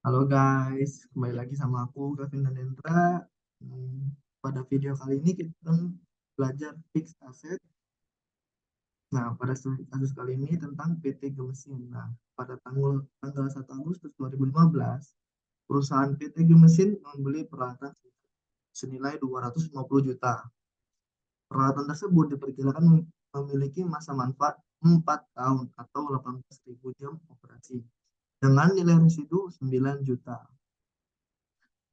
Halo guys, kembali lagi sama aku, Gavin dan Hendra. Pada video kali ini kita akan belajar fixed asset. Nah, pada kasus kali ini tentang PT Gemesin. Nah, pada tanggal 1 Agustus 2015, perusahaan PT Gemesin membeli peralatan senilai 250 juta. Peralatan tersebut diperkirakan memiliki masa manfaat 4 tahun atau 18.000 jam operasi dengan nilai residu 9 juta.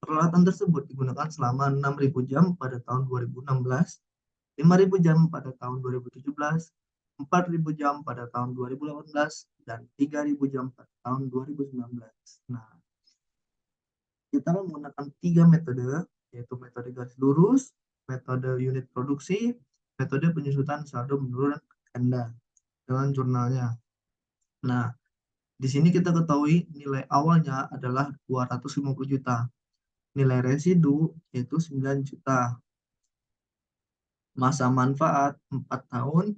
Peralatan tersebut digunakan selama 6.000 jam pada tahun 2016, 5.000 jam pada tahun 2017, 4.000 jam pada tahun 2018, dan 3.000 jam pada tahun 2019. Nah, kita menggunakan 3 metode, yaitu metode garis lurus, metode unit produksi, metode penyusutan saldo menurun ganda dengan jurnalnya. Nah, di sini kita ketahui nilai awalnya adalah 250 juta. Nilai residu yaitu 9 juta. Masa manfaat 4 tahun,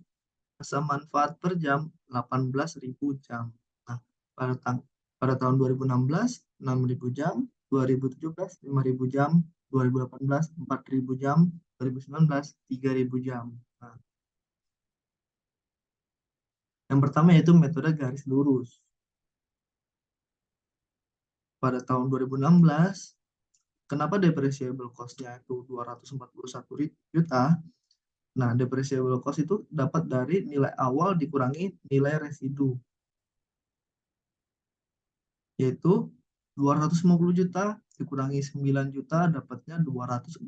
masa manfaat per jam 18.000 jam. Nah, pada tahun 2016, 6.000 jam, 2017, 5.000 jam, 2018, 4.000 jam, 2019, 3.000 jam. Nah, yang pertama yaitu metode garis lurus. Pada tahun 2016, kenapa depreciable cost-nya itu 241 juta? Nah, depreciable cost itu dapat dari nilai awal dikurangi nilai residu, yaitu 250 juta dikurangi 9 juta dapatnya 241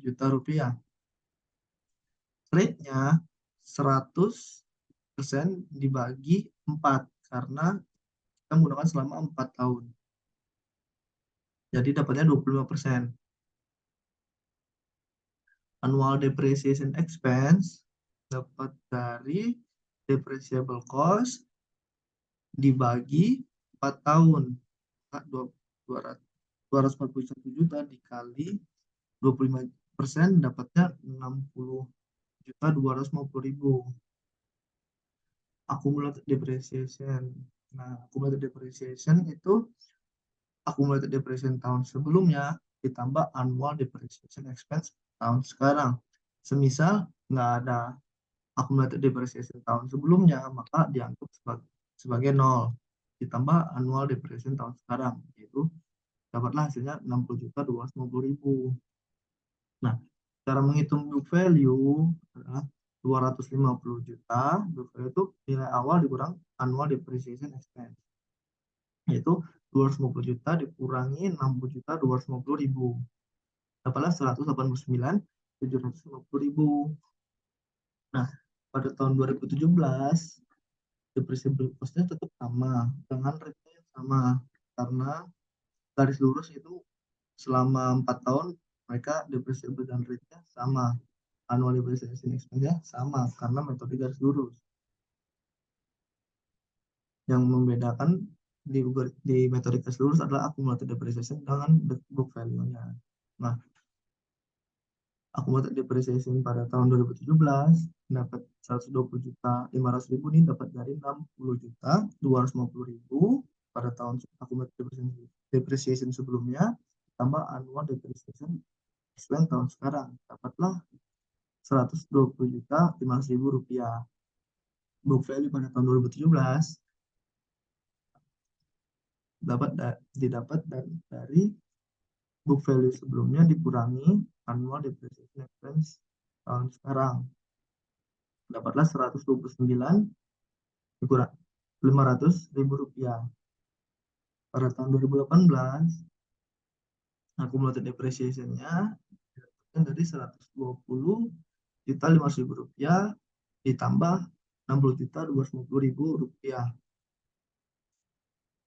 juta rupiah. Rate-nya 100% dibagi 4 karena kita menggunakan selama 4 tahun. Jadi dapatnya 25%. Annual depreciation expense dapat dari depreciable cost dibagi 4 tahun. 241 juta dikali 25% dapatnya 60.250.000. Accumulated depreciation. Nah, accumulated depreciation itu accumulated depreciation tahun sebelumnya ditambah annual depreciation expense tahun sekarang. Semisal nggak ada accumulated depreciation tahun sebelumnya, maka dianggap sebagai 0. Ditambah annual depreciation tahun sekarang, yaitu dapatlah hasilnya 60.250.000. Nah, cara menghitung book value adalah 250 juta. Book value itu nilai awal dikurang annual depreciation expense, yaitu 250 juta dikurangi 60 juta 250.000. Dapatlah 189.750.000. Nah, pada tahun 2017 depreciable cost-nya tetap sama dengan rate-nya yang sama karena garis lurus itu selama 4 tahun mereka depreciable dan rate-nya sama, annual depreciation expense-nya sama karena metode garis lurus. Yang membedakan di metode garis lurus adalah accumulated depreciation dengan book value-nya. Nah, accumulated depreciation pada tahun 2017 dapat 120 juta 500.000 ini dapat dari 60 juta 250.000 pada tahun accumulated depreciation sebelumnya tambah annual depreciation expense tahun sekarang dapatlah 120 juta 500.000 rupiah. Book value pada tahun 2017 didapat dari book value sebelumnya dikurangi annual depreciation expense tahun sekarang. Dapatlah 129 dikurang 500.000 rupiah. Pada tahun 2018 accumulated depreciation-nya dari 120 juta 500.000 rupiah ditambah 60 juta 250.000 rupiah.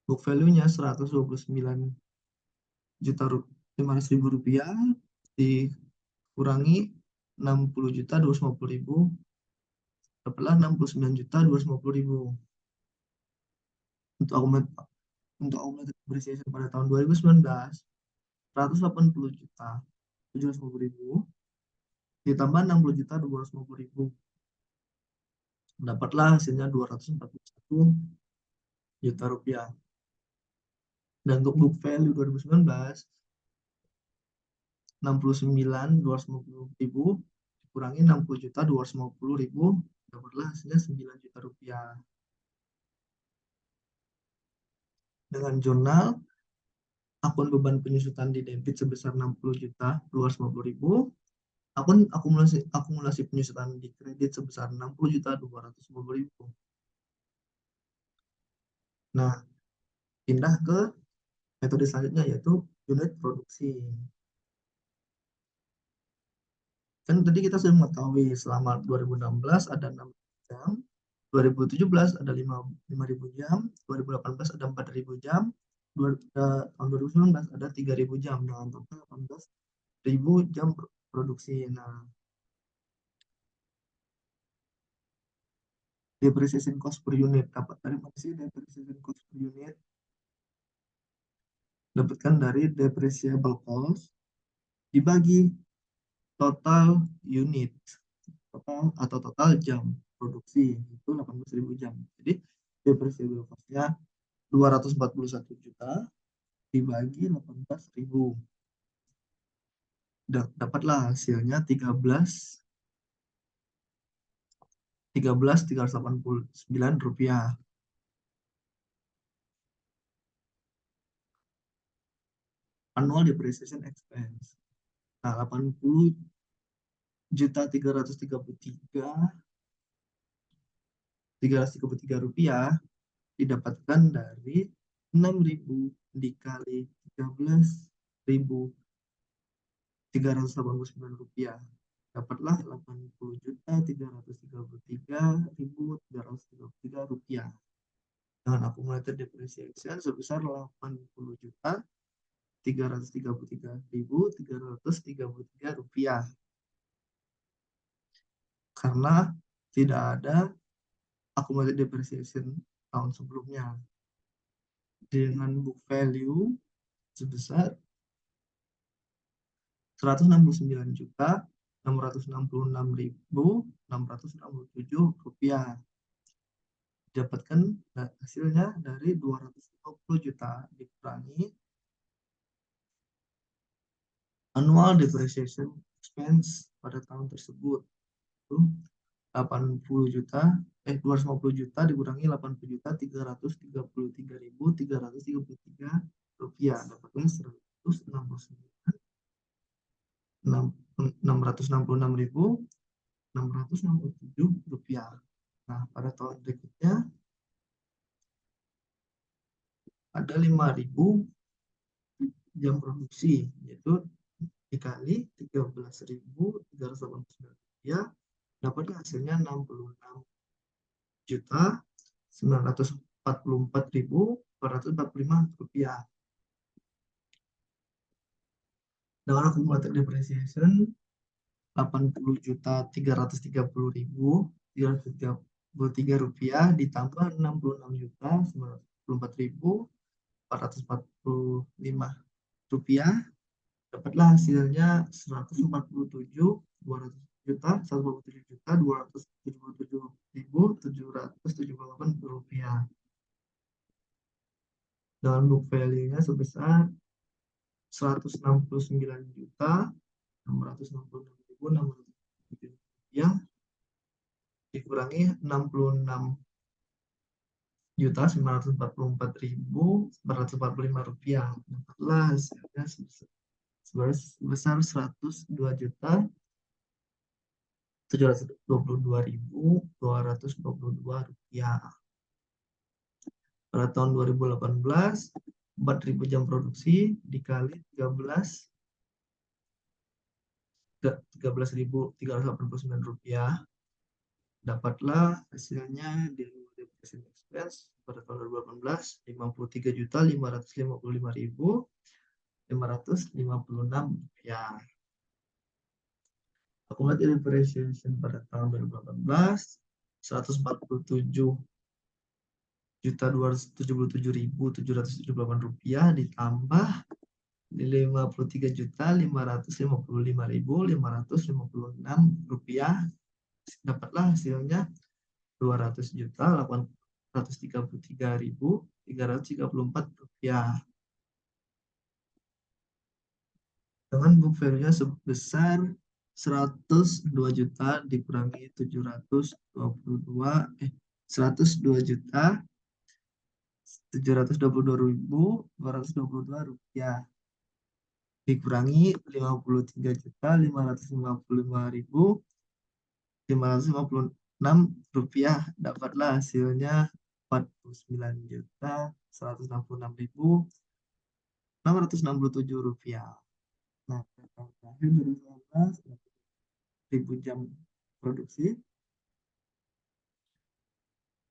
Book value-nya 129 juta 500.000 rupiah dikurangi 60 juta 250.000 dapatlah 69 juta 250.000. Untuk accumulated depreciation pada tahun 2019 180 juta 750.000 ditambah 60 juta 250.000 dapatlah hasilnya 241 juta rupiah. Dan untuk book value 2019, 69.250.000 dikurangi 60.250.000, dapatlah hasilnya 9 juta rupiah. Dengan jurnal, akun beban penyusutan di debit sebesar 60.250.000, akun akumulasi penyusutan di kredit sebesar 60.250.000. Nah, pindah ke metode selanjutnya, yaitu unit produksi. Kan tadi kita sudah mengetahui selama 2016 ada 6 jam, 2017 ada 5.000 jam, 2018 ada 4.000 jam, tahun 2019 ada 3.000 jam, dengan total 18.000 jam produksi. Nah, depreciation cost per unit dapat dari mana sih? Depreciation cost per unit dapatkan dari depreciable cost dibagi total unit, total jam produksi, itu 18.000 jam. Jadi depreciable cost-nya 241 juta dibagi 18.000. Dapatlah hasilnya 13.389 rupiah. Annual depreciation expense. Nah, 80 juta 333 rupiah didapatkan dari 6.000 dikali 13.389 rupiah, dapatlah 80.333.333 rupiah, dengan akumulator depreciation sebesar 80.333.333 rupiah, karena tidak ada akumulator depreciation tahun sebelumnya. Dengan book value sebesar 169.666.667 rupiah. Dapatkan hasilnya dari 250 juta dikurangi annual depreciation expense pada tahun tersebut. Itu 80 juta 250 juta dikurangi 80 juta 333.333 rupiah, dapatnya 667 rupiah. Nah, pada tahun berikutnya ada 5.000 jam produksi, yaitu dikali 13.389 rupiah, dapat hasilnya 66.944.445 rupiah. Dengan akumulator depreciation 80.330.333 rupiah ditambah 66.944.445 rupiah, dapatlah hasilnya 147.277.778 rupiah, dengan book value-nya sebesar 169.666.607 rupiah dikurangi 66.944.445 rupiah, dapatlah hasilnya sebesar 102.722.222 rupiah. Pada tahun 2018, 4.000 jam produksi dikali 13.389 rupiah, dapatlah hasilnya di depreciation expense pada tahun 2018 53.555.556 rupiah. Akumulatif depreciation pada tahun 2018 143.277.778 rupiah ditambah 53.555.556 rupiah, dapatlah hasilnya 200.833.334 rupiah. dengan book value-nya sebesar 102 juta dikurangi 722 102 juta 722.222 dikurangi 53.555.556 dapatlah hasilnya 49.166.667 rupiah. Nah, terakhir 2019 ribu jam produksi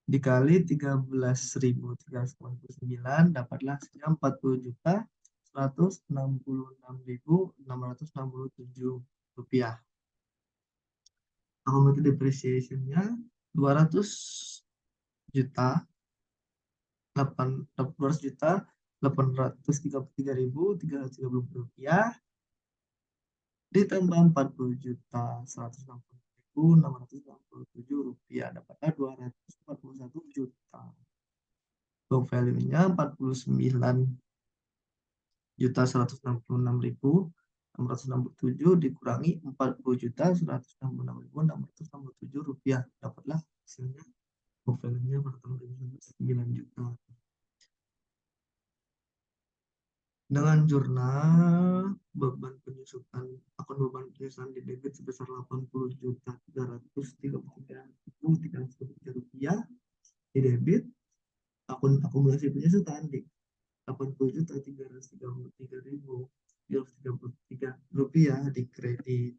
dikali 13.389 dapatlah hasilnya 40.166.667 rupiah. Accumulated depreciation-nya 200 juta 200 juta 833.330 rupiah ditambah 40 juta 160.667 rupiah dapatlah 241 juta. Book value-nya 49 juta 166.667 dikurangi 40 juta 166.667 rupiah dapatlah hasilnya book value-nya pada tahun 2019 9 juta. Dengan jurnal beban penyusutan akun beban penyusutan di debit sebesar 80 juta 333.303 rupiah di debit, akun akumulasi penyusutan di 80 juta 333.333 rupiah di kredit.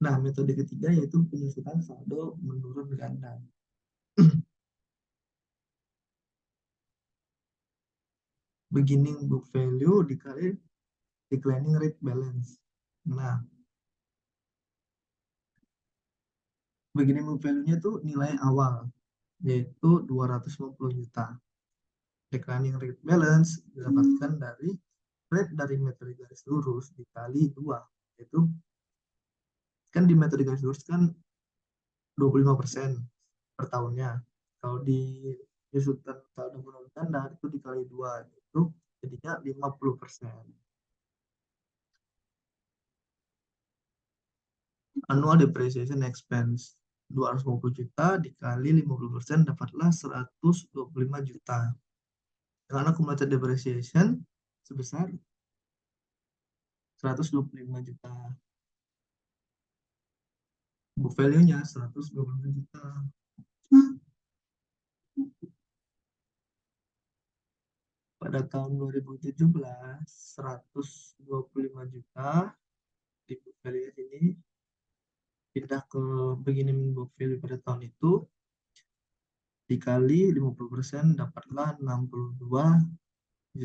Nah, metode ketiga yaitu penyusutan saldo menurun ganda. Beginning book value dikali declining rate balance. Nah, beginning book value-nya tuh nilai awal, yaitu 250 juta. Declining rate balance didapatkan dari rate dari metode garis lurus dikali 2, yaitu kan di metode garis lurus kan 25% per tahunnya. Kalau di susunan saldo menurun ganda itu dikali 2, itu jadinya 50%. Annual depreciation expense 250 juta dikali 50% dapatlah 125 juta. Dengan accumulated depreciation sebesar 125 juta. Book value-nya 125 juta. Pada tahun 2017 125 juta di book value ini pindah ke beginning book value pada tahun itu dikali 50% dapatlah 62.500.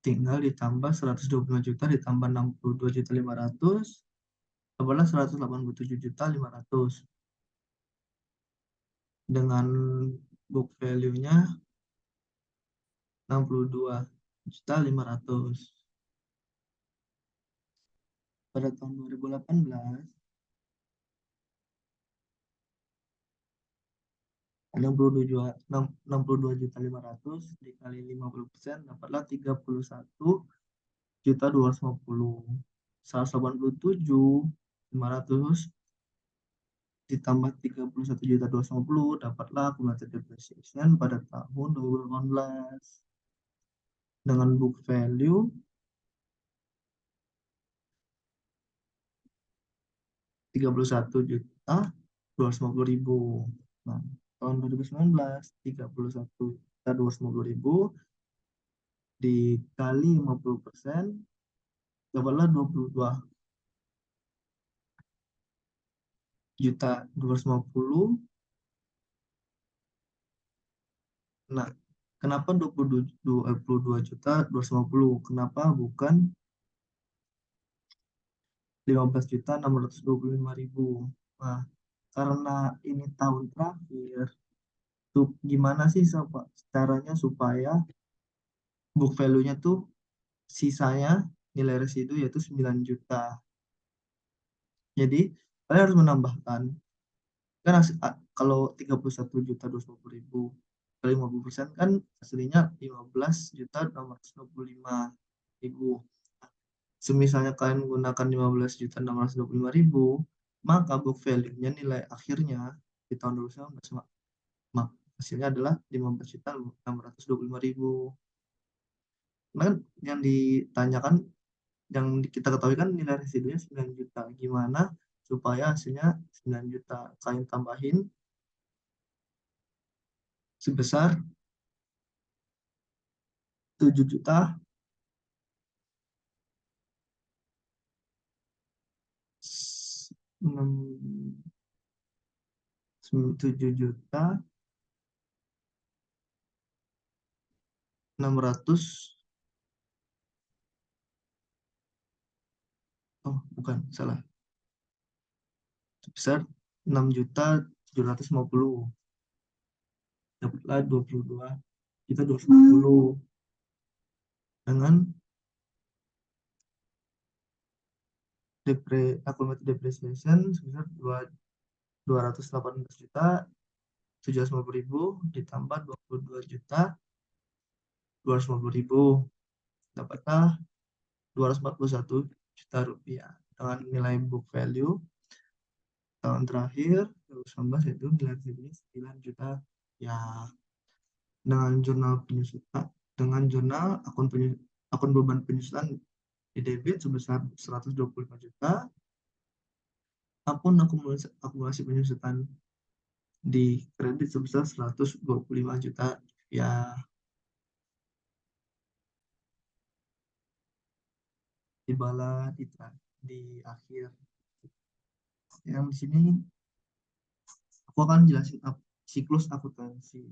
Tinggal ditambah 125 juta ditambah 62.500 dapatlah 187.500 dengan book value-nya 62.500. Pada tahun 2018 62.500 dikali 50% dapatlah 31.250. 187.500 ditambah 31.250 dapatlah accumulated depreciation pada tahun 2018 dengan book value 31.250.000. Nah, tahun 2019 31.250.000 dikali 50% dapatlah 22.250. Nah, kenapa 22.250? Kenapa bukan 15.625.000? Nah, karena ini tahun terakhir, tuh gimana sih caranya supaya book value-nya tuh sisanya nilai residu yaitu 9 juta. Jadi, kalian harus menambahkan Kan kalau 31.250.000 kali 50% kan hasilnya 15.625.000. Semisalnya kalian menggunakan 15.625.000, maka book value-nya, nilai akhirnya di tahun 2019, hasilnya adalah 15.625.000. Nah, kan yang ditanyakan, yang kita ketahui kan nilai residunya 9 juta. Gimana supaya hasilnya 9 juta? Kalian tambahin sebesar 7 juta 7 juta 600, oh bukan, salah, sebesar 6.750.000, dapatlah 22.250 dengan accumulated depreciation sebesar 218.750.000 ditambah 22.250.000, dapatlah 241 juta rupiah dengan nilai book value tahun terakhir 2019 itu nilai residunya 9 juta ya. Dengan jurnal penyusutan, dengan jurnal akun beban penyusutan di debit sebesar 125 juta, akun akumulasi penyusutan di kredit sebesar 125 juta ya. Tibalah di akhir. Yang di sini aku akan jelasin siklus akuntansi.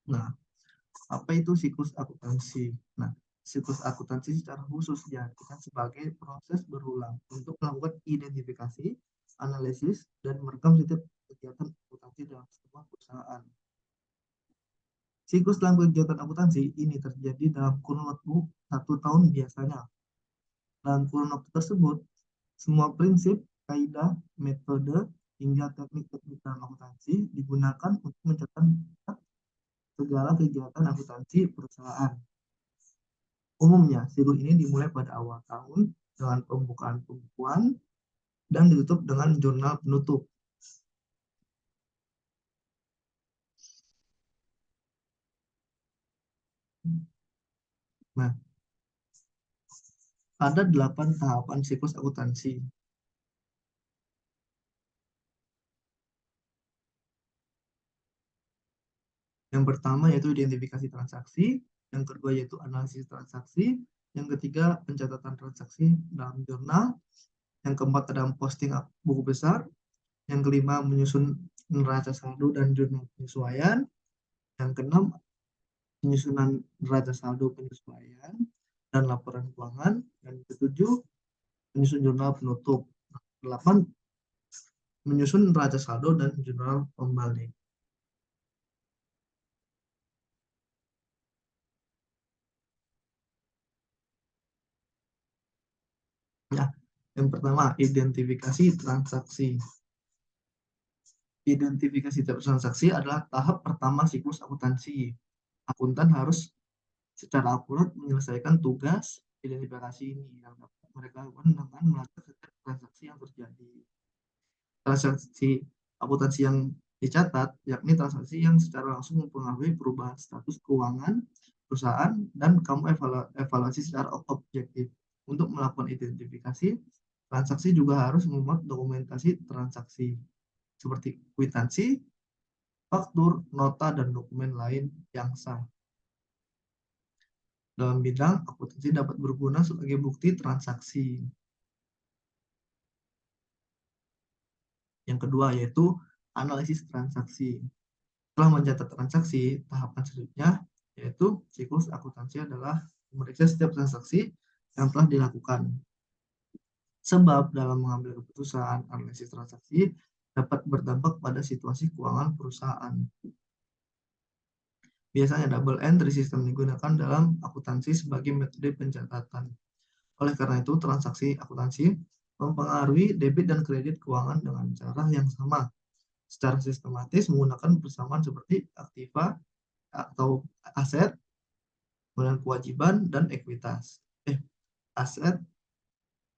Nah, apa itu siklus akuntansi? Nah, siklus akuntansi secara khusus diartikan sebagai proses berulang untuk melakukan identifikasi, analisis, dan merekam setiap kegiatan akuntansi dalam sebuah perusahaan. Siklus dalam kegiatan akuntansi ini terjadi dalam kurun waktu 1 tahun biasanya. Dalam kurun waktu tersebut, semua prinsip, kaidah, metode, hingga teknik-teknik dalam akuntansi digunakan untuk mencatat segala kegiatan akuntansi perusahaan. Umumnya, siklus ini dimulai pada awal tahun dengan pembukaan pembukuan dan ditutup dengan jurnal penutup. Nah, ada 8 tahapan siklus akuntansi. Yang pertama yaitu identifikasi transaksi, yang kedua yaitu analisis transaksi, yang ketiga pencatatan transaksi dalam jurnal, yang keempat ada posting buku besar, yang kelima menyusun neraca saldo dan jurnal penyesuaian, yang keenam penyusunan neraca saldo penyesuaian dan laporan keuangan, dan ketujuh menyusun jurnal penutup, 8 menyusun neraca saldo dan jurnal pembalik. Ya, yang pertama identifikasi transaksi. Identifikasi transaksi adalah tahap pertama siklus akuntansi. Akuntan harus secara akurat menyelesaikan tugas identifikasi ini yang dapat mereka lakukan dengan melacak setiap transaksi yang terjadi. Transaksi akuntansi yang dicatat yakni transaksi yang secara langsung mempengaruhi perubahan status keuangan perusahaan dan kamu evaluasi secara objektif. Untuk melakukan identifikasi transaksi juga harus membuat dokumentasi transaksi seperti kwitansi, faktur, nota, dan dokumen lain yang sah. Dalam bidang akuntansi dapat berguna sebagai bukti transaksi. Yang kedua yaitu analisis transaksi. Setelah mencatat transaksi, tahapan selanjutnya yaitu siklus akuntansi adalah memeriksa setiap transaksi yang telah dilakukan. Sebab dalam mengambil keputusan analisis transaksi dapat berdampak pada situasi keuangan perusahaan. Biasanya double entry sistem digunakan dalam akuntansi sebagai metode pencatatan. Oleh karena itu, transaksi akuntansi mempengaruhi debit dan kredit keuangan dengan cara yang sama, secara sistematis menggunakan persamaan seperti aktiva atau aset, kemudian kewajiban dan ekuitas. Aset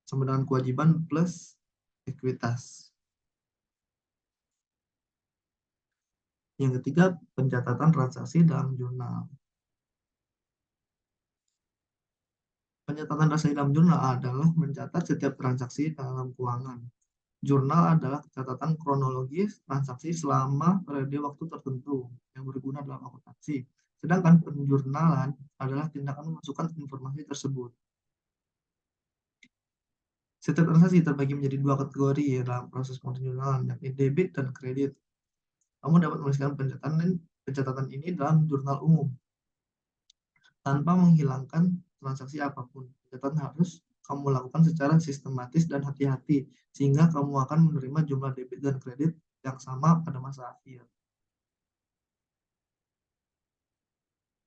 sama dengan kewajiban plus ekuitas. Yang ketiga, pencatatan transaksi dalam jurnal. Pencatatan transaksi dalam jurnal adalah mencatat setiap transaksi dalam keuangan. Jurnal adalah catatan kronologis transaksi selama periode waktu tertentu yang berguna dalam akuntansi. Sedangkan penjurnalan adalah tindakan memasukkan informasi tersebut. Setiap transaksi terbagi menjadi dua kategori dalam proses penjurnalan, yakni debit dan kredit. Kamu dapat menuliskan pencatatan ini dalam jurnal umum tanpa menghilangkan transaksi apapun. Pencatatan harus kamu lakukan secara sistematis dan hati-hati, sehingga kamu akan menerima jumlah debit dan kredit yang sama pada masa akhir.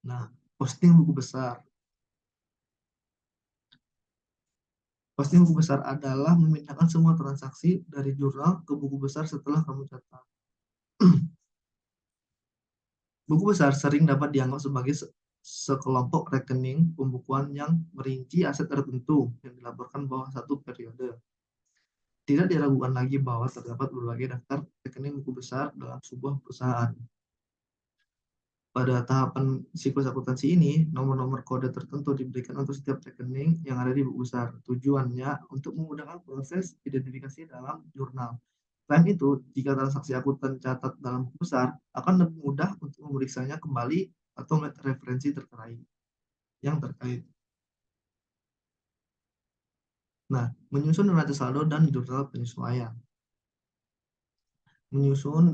Nah, posting buku besar. Posting buku besar adalah memindahkan semua transaksi dari jurnal ke buku besar setelah kamu catat. Buku besar sering dapat dianggap sebagai sekelompok rekening pembukuan yang merinci aset tertentu yang dilaporkan bawah satu periode. Tidak diragukan lagi bahwa terdapat berbagai daftar rekening buku besar dalam sebuah perusahaan. Pada tahapan siklus akuntansi ini, nomor-nomor kode tertentu diberikan untuk setiap rekening yang ada di buku besar. Tujuannya untuk memudahkan proses identifikasi dalam jurnal. Selain itu, jika transaksi akuntan catat dalam buku besar, akan lebih mudah untuk memeriksanya kembali atau melihat referensi terkait yang terkait. Nah, menyusun neraca saldo dan jurnal penyesuaian. Menyusun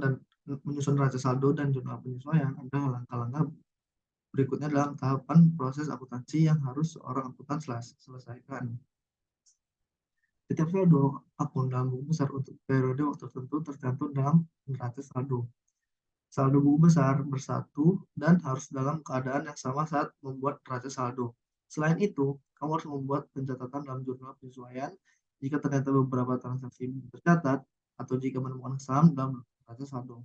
neraca saldo dan jurnal penyesuaian adalah langkah-langkah berikutnya dalam tahapan proses akuntansi yang harus seorang akuntan selesaikan. Setiap saldo akun dalam buku besar untuk periode waktu tertentu tercantum dalam neraca saldo. Saldo buku besar bersatu dan harus dalam keadaan yang sama saat membuat neraca saldo. Selain itu, kamu harus membuat pencatatan dalam jurnal penyesuaian jika ternyata beberapa transaksi tercatat atau jika menemukan kesalahan dalam neraca saldo.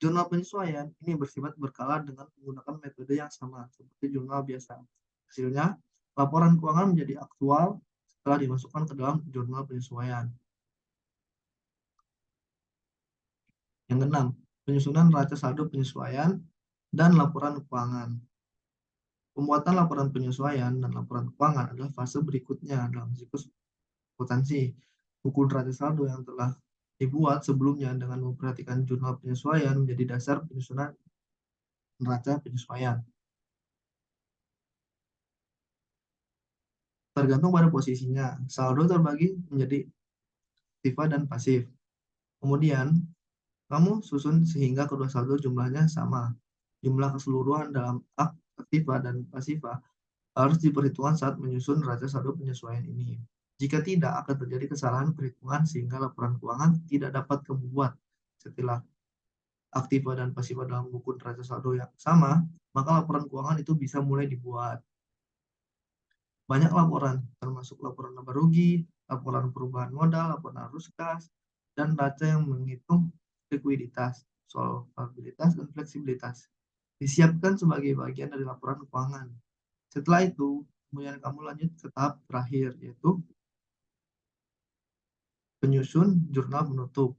Jurnal penyesuaian ini bersifat berkala dengan menggunakan metode yang sama seperti jurnal biasa. Hasilnya, laporan keuangan menjadi aktual setelah dimasukkan ke dalam jurnal penyesuaian. Yang keenam, penyusunan neraca saldo penyesuaian dan laporan keuangan. Pembuatan laporan penyesuaian dan laporan keuangan adalah fase berikutnya dalam siklus akuntansi. Buku neraca saldo yang telah dibuat sebelumnya dengan memperhatikan jurnal penyesuaian menjadi dasar penyusunan neraca penyesuaian. Tergantung pada posisinya, saldo terbagi menjadi aktiva dan pasif. Kemudian, kamu susun sehingga kedua saldo jumlahnya sama. Jumlah keseluruhan dalam aktiva dan pasiva harus diperhitungkan saat menyusun neraca saldo penyesuaian ini. Jika tidak, akan terjadi kesalahan perhitungan sehingga laporan keuangan tidak dapat kamu buat. Setelah aktiva dan pasiva dalam buku neraca saldo yang sama, maka laporan keuangan itu bisa mulai dibuat. Banyak laporan, termasuk laporan laba rugi, laporan perubahan modal, laporan arus kas, dan neraca yang menghitung likuiditas, solvabilitas, dan fleksibilitas. Disiapkan sebagai bagian dari laporan keuangan. Setelah itu, kemudian kamu lanjut ke tahap terakhir, yaitu penyusun jurnal penutup.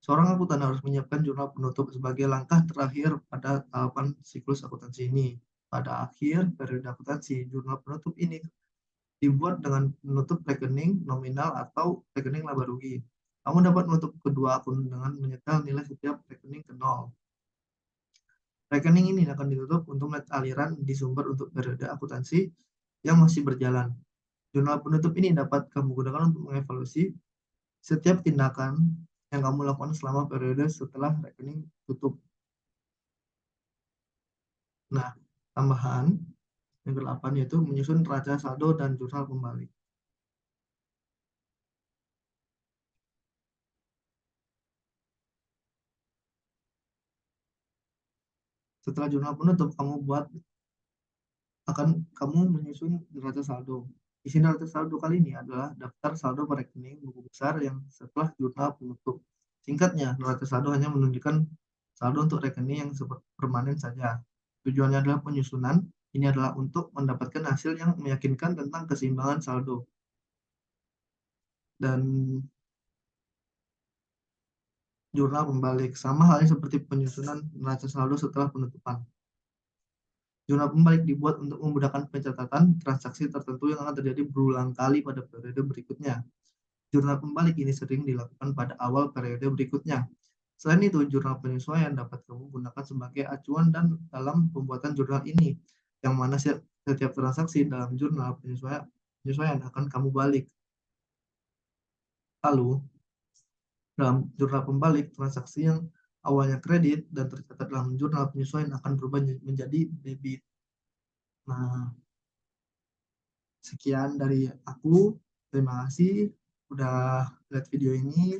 Seorang akuntan harus menyiapkan jurnal penutup sebagai langkah terakhir pada tahapan siklus akuntansi ini. Pada akhir periode akuntansi, jurnal penutup ini dibuat dengan menutup rekening nominal atau rekening laba rugi. Kamu dapat menutup kedua akun dengan menyetel nilai setiap rekening ke nol. Rekening ini akan ditutup untuk melihat aliran di sumber untuk periode akuntansi yang masih berjalan. Jurnal penutup ini dapat kamu gunakan untuk mengevaluasi setiap tindakan yang kamu lakukan selama periode setelah rekening tutup. Nah, tambahan yang ke-8 yaitu menyusun neraca saldo dan jurnal kembali. Setelah jurnal penutup, kamu menyusun neraca saldo. Isi neraca saldo kali ini adalah daftar saldo per rekening buku besar yang setelah jurnal penutup. Singkatnya, neraca saldo hanya menunjukkan saldo untuk rekening yang permanen saja. Tujuannya adalah penyusunan. Ini adalah untuk mendapatkan hasil yang meyakinkan tentang keseimbangan saldo. Dan jurnal pembalik sama halnya seperti penyusunan neraca saldo setelah penutupan. Jurnal pembalik dibuat untuk memudahkan pencatatan transaksi tertentu yang akan terjadi berulang kali pada periode berikutnya. Jurnal pembalik ini sering dilakukan pada awal periode berikutnya. Selain itu, jurnal penyesuaian dapat kamu gunakan sebagai acuan dan dalam pembuatan jurnal ini, yang mana setiap transaksi dalam jurnal penyesuaian akan kamu balik. Lalu, dalam jurnal pembalik, transaksi yang awalnya kredit dan tercatat dalam jurnal penyesuaian akan berubah menjadi debit. Nah, sekian dari aku. Terima kasih udah lihat video ini.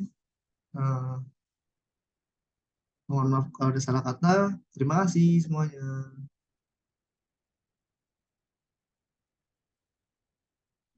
Eh, Mohon maaf kalau ada salah kata. Terima kasih semuanya.